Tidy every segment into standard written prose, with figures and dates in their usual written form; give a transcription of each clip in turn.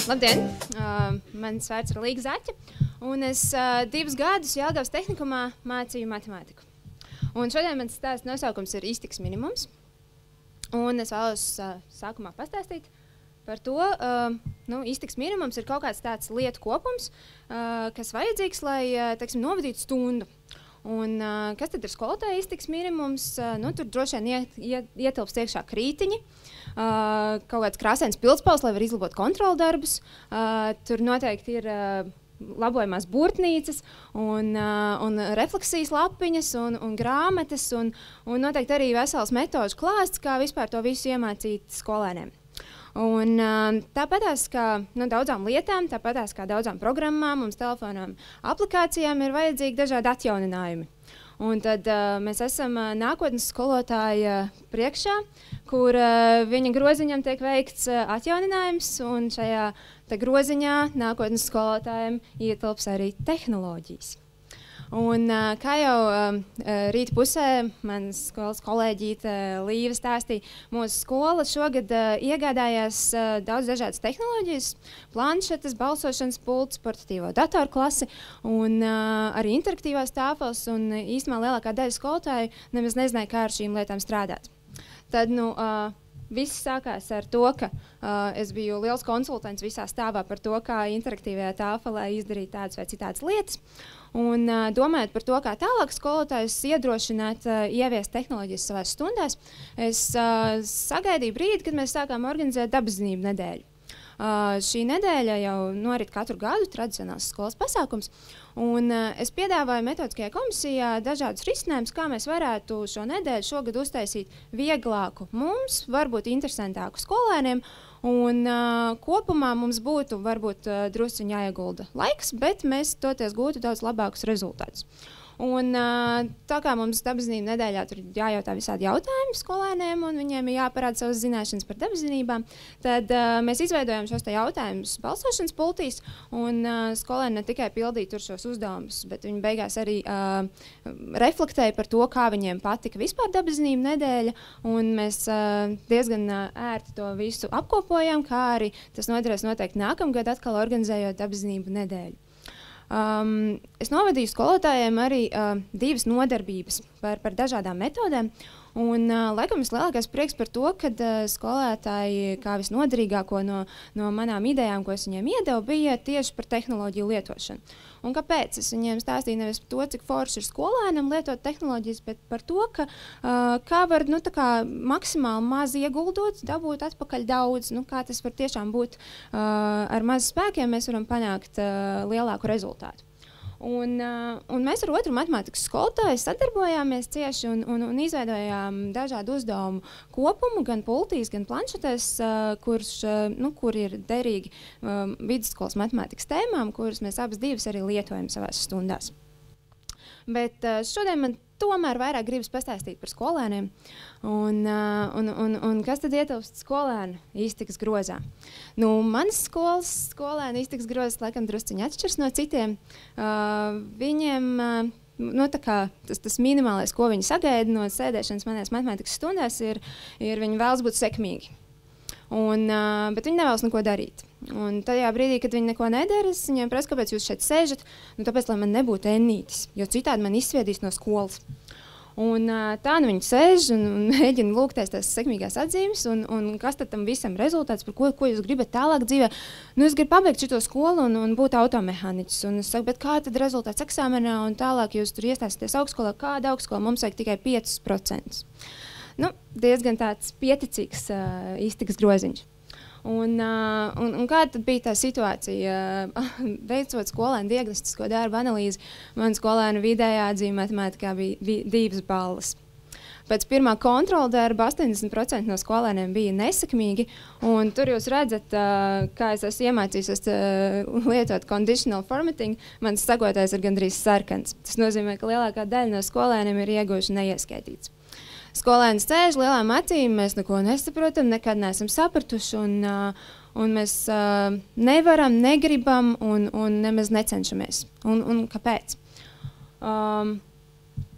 Labdien! Mans vārds ir Līga Zaķa, un es 2 gadus Jelgavas tehnikumā mācīju matemātiku. Un šodien mans stāsts nosaukums ir iztikas minimums. Un es vēlos sākumā pastāstīt par to, iztikas minimums ir kaut kāds tāds lietu kopums, kas vajadzīgs, lai, teiksim, novadītu stundu. Un kas tad ir skolotāja iztikas minimums? Tur droši vien ietilpst iekšā krītiņi, kaut kāds krāsains pildspalvs, lai var izlabot kontrolu darbus. Tur noteikti ir labojamās burtnīcas un refleksijas lapiņas un grāmatas un noteikti arī vesels metožu klāsts, kā vispār to visu iemācīt skolēniem. Un tāpatās kā daudzām lietām, tāpatās kā daudzām programmām, mums telefonām, aplikācijām ir vajadzīgi dažādi atjauninājumi. Un tad mēs esam nākotnes skolotāja priekšā, kur viņa groziņam tiek veikts atjauninājums, un šajā groziņā nākotnes skolotājiem ietilps arī tehnoloģijas. Un, kā jau rīta pusē manas skolas kolēģīte Līva stāstīja, mūsu skola šogad iegādājās daudz dažādas tehnoloģijas, planšetes, balsošanas pults, portatīvo datoru klasi un arī interaktīvās tāfeles, un īstenībā lielākā daļa skolotāju nemaz nezināja, kā ar šīm lietām strādāt. Tad, viss sākās ar to, ka es biju liels konsultants visā stāvā par to, kā interaktīvajā tāfelē izdarīt tādas vai citādas lietas. Un domājot par to, kā tālāk skolotājus iedrošināt ieviest tehnoloģijas savās stundās, es sagaidīju brīdi, kad mēs sākām organizēt dabaszinību nedēļu. Šī nedēļa jau norit katru gadu, tradicionāls skolas pasākums, un es piedāvāju metodiskajā komisijā dažādus risinājumus, kā mēs varētu šo nedēļu šogad uztaisīt vieglāku mums, varbūt interesantāku skolēniem, un kopumā mums būtu varbūt drusciņi jāiegulda laiks, bet mēs toties gūtu daudz labākus rezultātus. Un tā kā mums dabaszinību nedēļā tur jājautā visādi jautājumi skolēniem un viņiem ir jāparāda savas zināšanas par dabaszinībām, tad mēs izveidojam šos te jautājumus balsošanas pultīs, un skolēni ne tikai pildīja tur šos uzdevumus, bet viņi beigās arī reflektēja par to, kā viņiem patika vispār dabaszinību nedēļa, un mēs diezgan ērti to visu apkopojam, kā arī tas noderēs noteikti nākamgad atkal organizējot dabaszinību nedēļu. Es novadīju skolotājiem arī 2 nodarbības par dažādām metodēm, un laikam vislielākais prieks par to, ka skolētāji kā visnoderīgāko no manām idejām, ko es viņiem iedevu, bija tieši par tehnoloģiju lietošanu. Un kāpēc? Es viņiem stāstīju nevis par to, cik forši ir skolēnam lietot tehnoloģijas, bet par to, ka kā var maksimāli maz ieguldot, dabūt atpakaļ daudz, kā tas var tiešām būt ar maz spēkiem, mēs varam panākt lielāku rezultātu. Un mēs ar otru matemātikas skolotāju sadarbojāmies cieši un izveidojām dažādu uzdevumu kopumu, gan pultīs, gan planšetēs, kur ir derīgi vidusskolas matemātikas tēmām, kuras mēs abas divas arī lietojam savās stundās. Bet šodien man tomēr vairāk gribas pastāstīt par skolēniem un kas tad ietilpst skolēnu iztikas grozā. Manas skolas skolēnu iztikas grozas laikam drusciņi atšķirs no citiem. Viņiem tas minimālais, ko viņi sagaida no sēdēšanas manās matemātikas stundās, ir viņi vēlas būt sekmīgi. Bet viņi nevēlas neko darīt. Un tajā brīdī, kad viņi neko nedara, es viņiem prasu, kāpēc jūs šeit sēžat, tāpēc, lai man nebūtu ennītis, jo citādi man izsviedīs no skolas. Un tā viņi sēž un mēģina lūgties tās sekmīgās atzīmes, un kas tad tam visam rezultāts, par ko jūs gribat tālāk dzīvē? Es gribu pabeigt šito skolu un būt automehāniķis. Un es saku, bet kā tad rezultāts eksāmenā un tālāk jūs tur iestāsieties augstskolā? Kāda augstskola? Mums vajag tikai 5%. Diezgan tāds pieticīgs iztikas groziņš. Un kāda tad bija tā situācija? Veicot skolēnu diagnostisko darbu analīzi, man skolēnu vidējā atzīme matemātikā bija 2 balvas. Pēc pirmā kontrola darba 80% no skolēniem bija nesekmīgi, un tur jūs redzat, kā es esmu iemācījusies lietot conditional formatting, mans sagotājs ir gandrīz sarkans. Tas nozīmē, ka lielākā daļa no skolēniem ir ieguvuši neieskaitīts. Skolēni sēž lielām acīm, mēs neko nesaprotam, nekad neesam sapratuši, un mēs nevaram, negribam un nemaz necenšamies. Un kāpēc?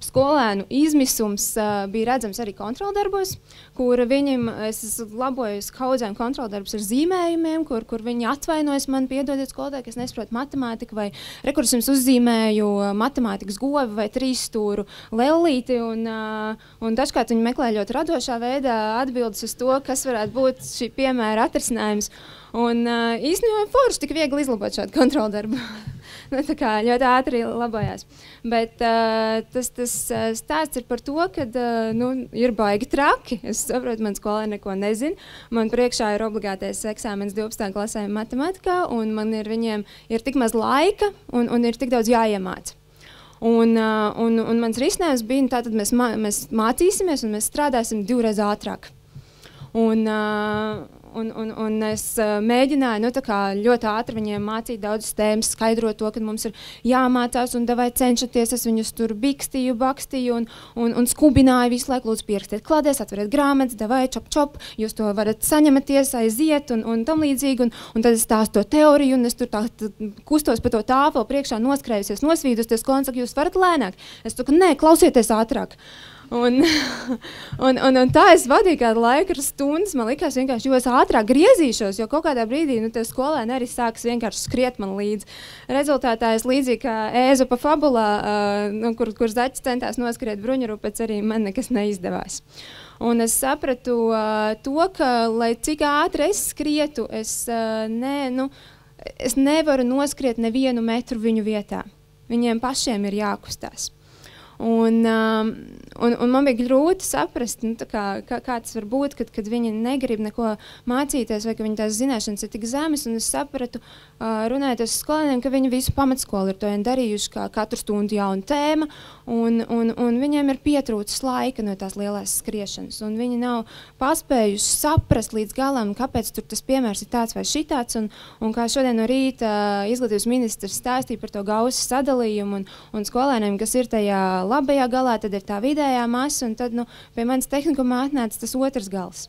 skolēnu izmisums bija redzams arī kontroldarbos, kur viņam, es laboju kaudzēm kontroldarbus ar zīmējumiem, kur viņi atvainojas man, piedodiet skolotāji, ka es nesaprotu matemātiku, vai rekurs jums uzzīmēju matemātikas govi vai trīsstūru lellīti, un dažkārt viņi meklē ļoti radošā veidā atbildes uz to, kas varētu būt šī piemēra atrisinājums. Un īstenībā forši tik viegli izlabot šādu kontroldarbu. Tā kā ļoti ātri labojās. Bet tas stāsts ir par to, ka ir baigi traki. Es saprotu, man skolē neko nezinu. Man priekšā ir obligātais eksāmens 12. klasē matemātikā, un viņiem ir tik maz laika, un ir tik daudz jāiemāc. Un mans risinājums bija, tātad mēs mācīsimies, un mēs strādāsim 2 reizes ātrāk. Un es mēģināju ļoti ātri viņiem mācīt daudzas tēmas, skaidrot to, ka mums ir jāmācās un davai cenšaties. Es viņus tur bikstīju, bakstīju un skubināju visu laiku, lūdzu pierakstiet kladēs, atveriet grāmatas, davai čop, jūs to varat saņematies, aiziet un tam līdzīgi. Un tad es stāstu to teoriju un es tur tā kustos pa to tāfelu priekšā noskrējusies, nosvīdusties, ko un saka, jūs varat lēnāk. Es saku, nē, klausieties ātrāk. Un tā es vadīju kādu laiku ar stundas, man likās vienkārši, jo es ātrāk griezīšos, jo kaut kādā brīdī tie skolēni arī sāks vienkārši skriet man līdzi. Rezultātā es līdzīgi kā Ēzopa fabulā, kur zaķis centās noskriet bruņurupēc, arī man nekas neizdevās. Un es sapratu to, ka, lai cik ātri es skrietu, es nevaru noskriet nevienu metru viņu vietā. Viņiem pašiem ir jākustās. Un man bija grūti saprast, kā tas var būt, kad viņi negrib neko mācīties, vai ka viņi tās zināšanas ir tik zemes. Un es sapratu, runājot ar skolēniem, ka viņi visu pamatskolu ir to darījuši, kā katru stundu jauna tēma, un viņiem ir pietrūcis laika no tās lielās skriešanas. Un viņi nav paspējuši saprast līdz galam, kāpēc tur tas piemērs ir tāds vai šitāds. Un kā šodien no rīta izglītības ministrs stāstīja par to Gausa sadalījumu un skolēniem, kas ir tajā labajā galā, tad ir tā vidējā masa, un tad pie manas tehnikumā atnāca tas otrs gals,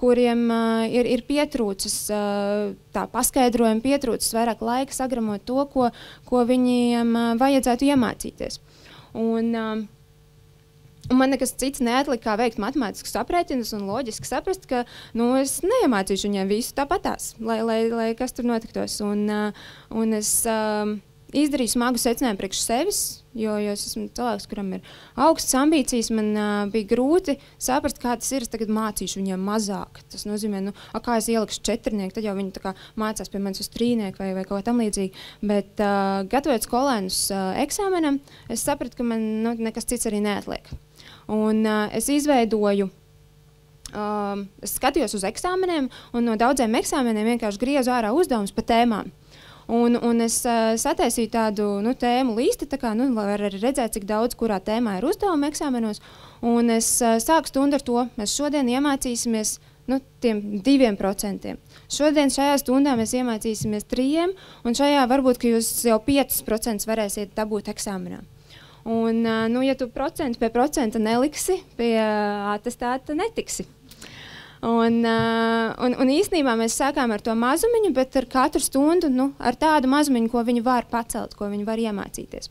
kuriem ir pietrūcis tā paskaidrojuma, pietrūcis vairāk laika sagramot to, ko viņiem vajadzētu iemācīties. Un man nekas cits neatlika, kā veikt matemātiskus aprēķinus un loģiski saprast, ka es neiemācīšu viņiem visu tāpatās, lai kas tur notiktos. Un es izdarīju smagu secinājumu priekš sevis, jo es esmu cilvēks, kuram ir augstas ambīcijas. Man bija grūti saprast, kā tas ir. Es tagad mācīšu viņiem mazāk. Tas nozīmē, kā es ielikšu 4, tad jau viņi mācās pie manis uz 3 vai kaut kā tam līdzīgi. Bet gatavojot skolēnus eksāmenam, es sapratu, ka man nekas cits arī neatliek. Un es izveidoju, es skatījos uz eksāmeniem, un no daudziem eksāmeniem vienkārši griezu ārā uzdevumus pa tēmām. Un es sataisīju tādu tēmu listi, lai var arī redzēt, cik daudz kurā tēmā ir uzdevumi eksāmenos. Un es sāku stundu ar to, mēs šodien iemācīsimies tiem 2%. Šodien šajā stundā mēs iemācīsimies 3%, un šajā varbūt, ka jūs jau 5% varēsiet dabūt eksāmenā. Un, ja tu procentu pie procenta neliksi, pie atestāta netiksi. Un īstenībā mēs sākām ar to mazumiņu, bet ar katru stundu ar tādu mazumiņu, ko viņi var pacelt, ko viņi var iemācīties.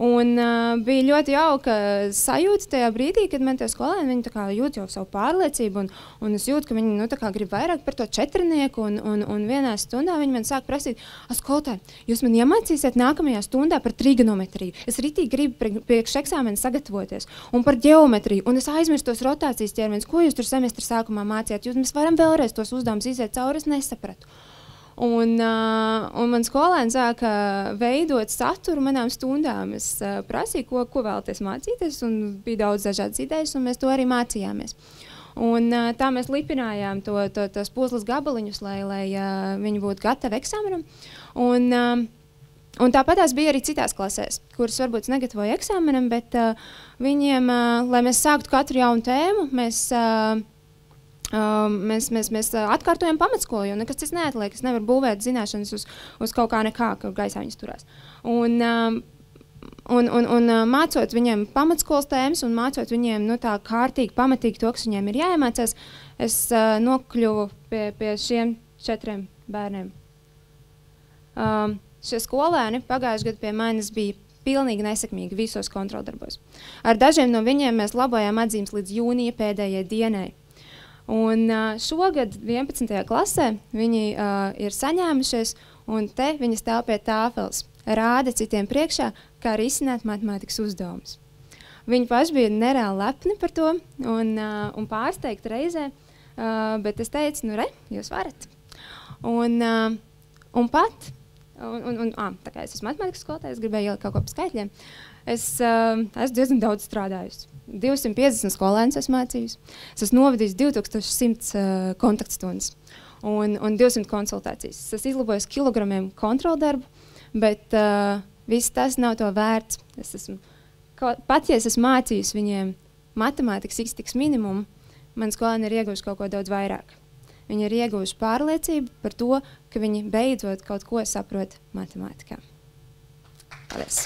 Un bija ļoti jauka sajūta tajā brīdī, kad man tie skolēni jūt jau savu pārliecību, un es jūtu, ka viņi grib vairāk par to 4, un vienā stundā viņi man sāk prasīt, skolotāji, jūs man iemācīsiet nākamajā stundā par trigonometriju. Es ritīgi gribu priekš eksāmena sagatavoties, un par ģeometriju, un es aizmirstu tos rotācijas ķermeņus, ko jūs tur semestra sākumā mācījāt, mēs varam vēlreiz tos uzdevumus iziet cauri, es nesapratu. Un man skolēni sāka veidot saturu manām stundām. Es prasīju, ko vēlaties mācīties, un bija daudz dažādas idejas, un mēs to arī mācījāmies. Un tā mēs lipinājām tos puzles gabaliņus, lai viņi būtu gatavi eksāmenam. Un tāpat tās bija arī citās klasēs, kuras varbūt negatavoja eksāmenam, bet viņiem, lai mēs sāktu katru jaunu tēmu, mēs atkārtojam pamatskolu, jo nekas cits neatliek. Es nevaru būvēt zināšanas uz kaut kā nekā, ka gaisā viņas turās. Un mācot viņiem pamatskolas tēmas un mācot viņiem tā kārtīgi, pamatīgi to, kas viņiem ir jāiemācās, es nokļuvu pie šiem 4 bērniem. Šie skolēni pagājušajā gadā pie manis bija pilnīgi nesekmīgi visos kontroldarbos. Ar dažiem no viņiem mēs labojām atzīmes līdz jūnija pēdējai dienai. Un šogad 11. klasē viņi ir saņēmušies, un te viņi stāv pie tāfeles, rāda citiem priekšā, kā risināt matemātikas uzdevumus. Viņi paši bija nereāli lepni par to un pārsteigti reizē, bet es teicu, nu re, jūs varat. Tā kā es esmu matemātikas skolotāja, es gribēju ielikt kaut ko par skaitļiem. Es esmu diezgan daudz strādājusi. 250 skolēnus esmu mācījusi. Es esmu novadījusi 2100 kontaktstundas un 200 konsultācijas. Es esmu izlabojis kilogramiem kontroldarbu, bet viss tas nav to vērts. Pat ja es esmu mācījusi viņiem matemātikas iztikas minimumu, mani skolēni ir ieguvuši kaut ko daudz vairāk. Viņi ir ieguvuši pārliecību par to, ka viņi beidzot kaut ko saprot matemātikā. Paldies!